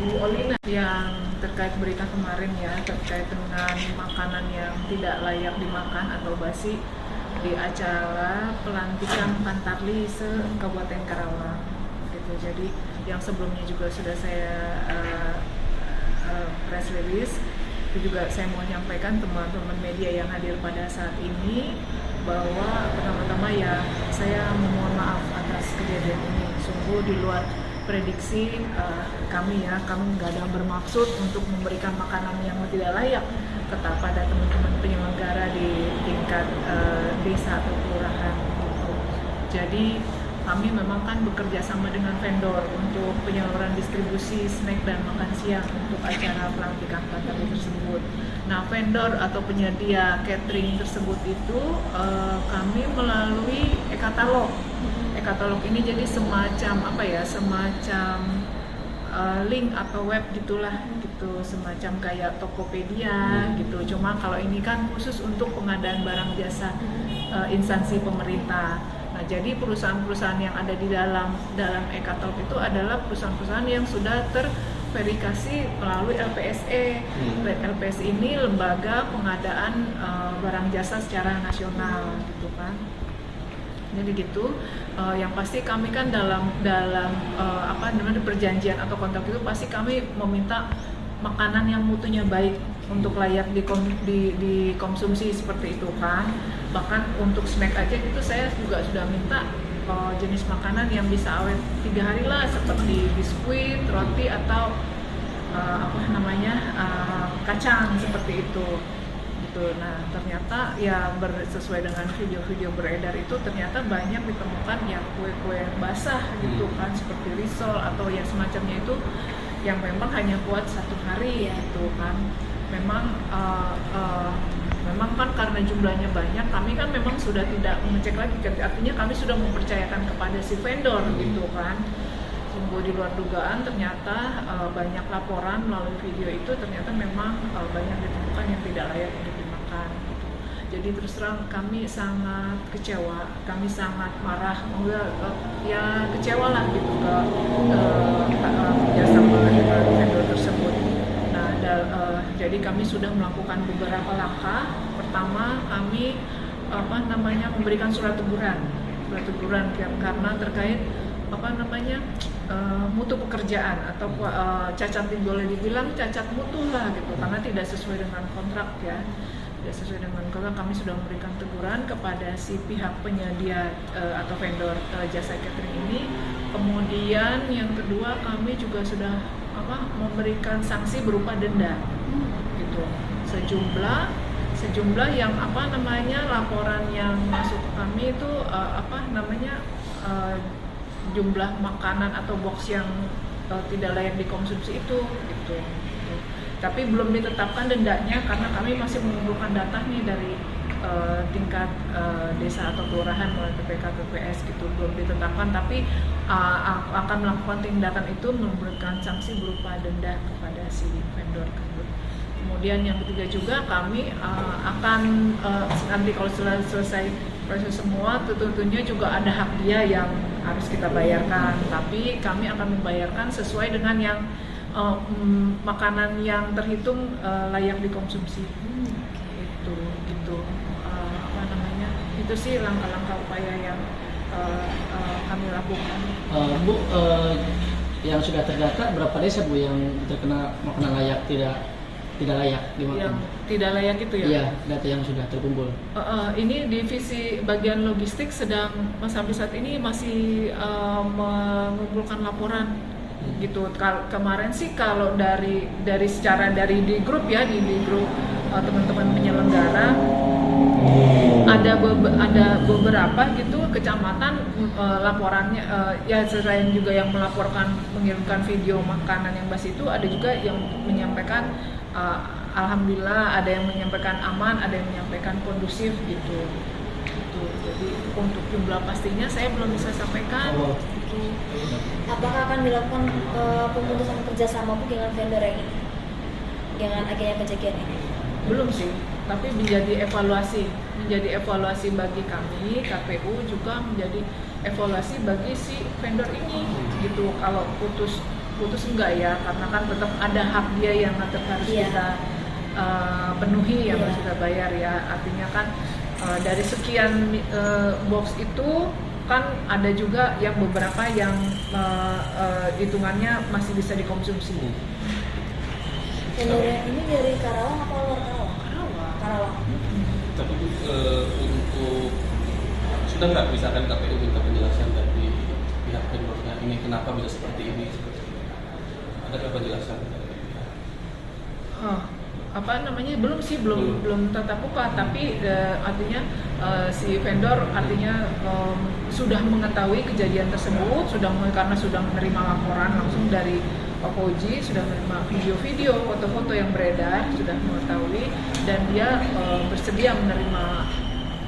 Bu Olina yang terkait berita kemarin ya, terkait dengan makanan yang tidak layak dimakan atau basi di acara pelantikan Pantarli se-Kabupaten Karawang gitu. Jadi yang sebelumnya juga sudah saya press release, itu juga saya mau menyampaikan teman-teman media yang hadir pada saat ini bahwa pertama-tama ya saya memohon maaf atas kejadian ini. Sungguh di luar prediksi kami nggak ada bermaksud untuk memberikan makanan yang tidak layak kepada teman-teman penyelenggara di tingkat desa atau kelurahan gitu. Jadi kami memang kan bekerja sama dengan vendor untuk penyaluran distribusi snack dan makan siang untuk acara pelantikan Pantarli tersebut. Nah, vendor atau penyedia catering tersebut itu kami melalui e-katalog. E-katalog ini jadi semacam link atau web gitulah gitu, semacam kayak Tokopedia gitu. Cuma kalau ini kan khusus untuk pengadaan barang jasa instansi pemerintah. Nah, jadi perusahaan-perusahaan yang ada di dalam e-katalog itu adalah perusahaan-perusahaan yang sudah terverifikasi melalui LPSE. LPSE ini lembaga pengadaan barang jasa secara nasional gitu kan. Jadi gitu, yang pasti kami kan dalam perjanjian atau kontrak itu pasti kami meminta makanan yang mutunya baik untuk layak dikonsumsi seperti itu kan. Bahkan untuk snack aja itu saya juga sudah minta jenis makanan yang bisa awet 3 hari lah, seperti biskuit, roti atau kacang seperti itu. Nah, ternyata ya sesuai dengan video-video beredar itu ternyata banyak ditemukan yang kue-kue basah gitu kan, seperti risol atau yang semacamnya itu yang memang hanya kuat 1 hari gitu kan. Memang kan karena jumlahnya banyak, kami kan memang sudah tidak mengecek lagi, artinya kami sudah mempercayakan kepada si vendor gitu kan. Sungguh di luar dugaan, ternyata banyak laporan melalui video itu ternyata memang banyak ditemukan yang tidak layak untuk dimakan gitu. Jadi terus terang kami sangat kecewa, kami sangat marah, ya kecewa lah gitu ke kerjasama dengan vendor tersebut. Nah, jadi kami sudah melakukan beberapa langkah. Pertama, kami memberikan surat teguran karena terkait mutu pekerjaan atau cacat, boleh dibilang cacat mutu lah gitu, karena tidak sesuai dengan kontrak ya. Tidak sesuai dengan kontrak, kami sudah memberikan teguran kepada si pihak penyedia atau vendor jasa catering ini. Kemudian yang kedua, kami juga sudah memberikan sanksi berupa denda gitu, sejumlah yang laporan yang masuk ke kami itu jumlah makanan atau box yang tidak layak dikonsumsi itu gitu. Tapi belum ditetapkan dendanya karena kami masih mengumpulkan data nih dari tingkat desa atau kelurahan melalui PPK PPS gitu, belum ditetapkan, tapi akan melakukan tindakan itu, memberikan sanksi berupa denda kepada si vendor tersebut. Kemudian yang ketiga juga, kami akan nanti kalau selesai proses semua, tentunya juga ada hak dia yang harus kita bayarkan, tapi kami akan membayarkan sesuai dengan yang makanan yang terhitung layak dikonsumsi. Itu sih langkah-langkah upaya yang kami lakukan. Bu, yang sudah terdata berapa desa Bu yang terkena makanan layak tidak layak dimakan? Yang tidak layak itu ya? Iya, data yang sudah terkumpul. Ini divisi bagian logistik sedang sampai saat ini masih mengumpulkan laporan gitu. Kemarin sih kalau dari di grup ya, di grup teman-teman penyelenggara ada beberapa gitu kecamatan laporannya ya, selain juga yang mengirimkan video makanan yang basi itu, ada juga yang menyampaikan alhamdulillah, ada yang menyampaikan aman, ada yang menyampaikan kondusif gitu. Jadi untuk jumlah pastinya saya belum bisa sampaikan. Gitu. Apakah akan dilakukan pemutusan kerjasama Bu dengan vendor ini dengan agenda kejadian ini? Belum sih, tapi menjadi evaluasi bagi kami KPU, juga menjadi evaluasi bagi si vendor ini gitu. Kalau putus putus enggak ya, karena kan tetap ada hak dia yang tetap harus Iya. kita penuhi yang Iya. harus kita bayar ya. Artinya kan dari sekian box itu kan ada juga yang beberapa yang hitungannya masih bisa dikonsumsi. Vendor yang ini dari Karawang apa luar Karawang? Karawang. Tapi untuk sudah nggak misalkan KPU minta penjelasan dari pihak vendornya ini kenapa bisa seperti ini? Ada penjelasan? Apa namanya, belum sih, belum tatap muka, tapi artinya si vendor artinya sudah mengetahui kejadian tersebut, karena sudah menerima laporan langsung dari Pak Koji, sudah menerima video-video, foto-foto yang beredar, sudah mengetahui dan dia bersedia menerima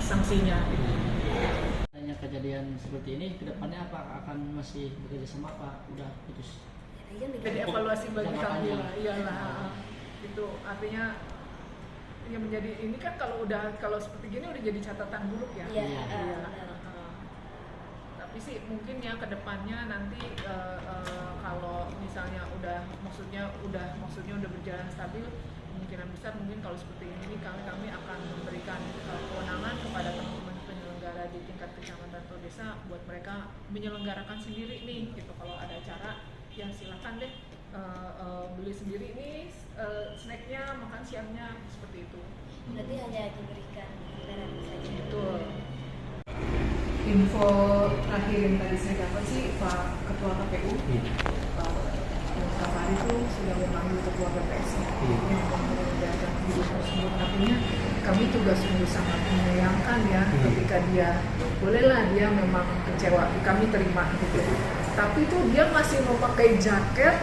sanksinya. Adanya kejadian seperti ini, kedepannya apa akan masih bekerja sama apa udah putus? Jadi evaluasi bagi kami lah, iyalah. Itu artinya yang menjadi ini kan kalau seperti gini udah jadi catatan buruk ya. Iya. Iya. Tapi sih mungkin ya kedepannya nanti kalau misalnya maksudnya udah berjalan stabil, kemungkinan besar mungkin kalau seperti ini kami akan memberikan kewenangan kepada teman-teman penyelenggara di tingkat kecamatan atau desa buat mereka menyelenggarakan sendiri nih gitu. Kalau ada acara ya silakan deh beli sendiri nih snacknya, makan siangnya, seperti itu. Berarti hanya diberikan garansi saja. Betul. Info terakhir yang tadi saya dapat sih Pak Ketua KPU, Pak Safari itu sudah memanggil Ketua BPS-nya yang menjalankan video tersebut. Artinya kami juga sungguh sangat menyayangkan ya ketika dia, bolehlah dia memang kecewa, kami terima gitu. Tapi tuh dia masih mau pakai jaket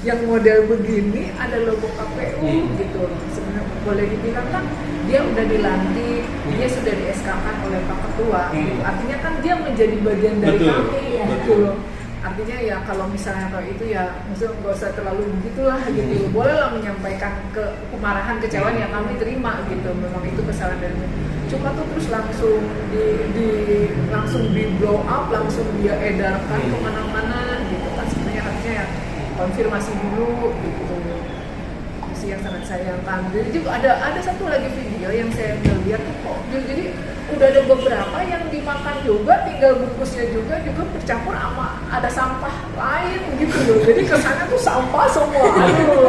yang model begini, ada logo KPU gitu. Sebenarnya boleh dibilang kan dia udah dilantik, dia sudah di SK-kan oleh Pak Ketua. Artinya kan dia menjadi bagian dari kami gitu loh. Artinya ya kalau misalnya kalau itu ya maksudnya nggak usah terlalu begitulah gitu. Bolehlah menyampaikan kemarahan, kecewaan yang kami terima gitu. Memang itu kesalahan dari kami. Cuma tuh terus langsung langsung di blow up, langsung dia edarkan kemana-mana gitu kan. Sebenarnya harusnya ya konfirmasi dulu gitu. Sih yang sangat sayangkan. Jadi juga ada satu lagi video yang saya lihat tuh kok jadi udah ada beberapa yang dimakan juga, tinggal bungkusnya juga bercampur sama ada sampah lain gitu loh. Jadi kesannya tuh sampah semua.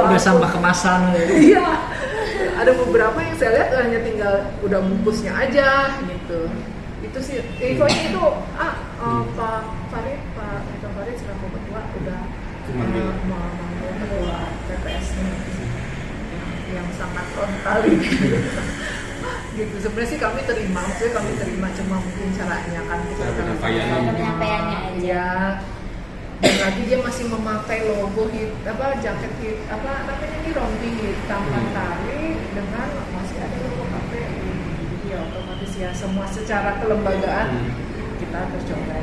Udah sampah kemasan. Iya. Ada beberapa yang saya lihat hanya tinggal udah bungkusnya aja gitu. Itu sih infonya itu Pak Farid selaku ketua udah memanggil ketua PPS-nya yang sangat frontal gitu. Sebenarnya sih kami terima, cuma mungkin caranya kan kita Penyampaiannya aja. ya. Dan lagi dia masih memakai logo jaket ini rompi hitam tali dengan masih ada logo KPU. Jadi ya otomatis ya semua secara kelembagaan kita tercobai.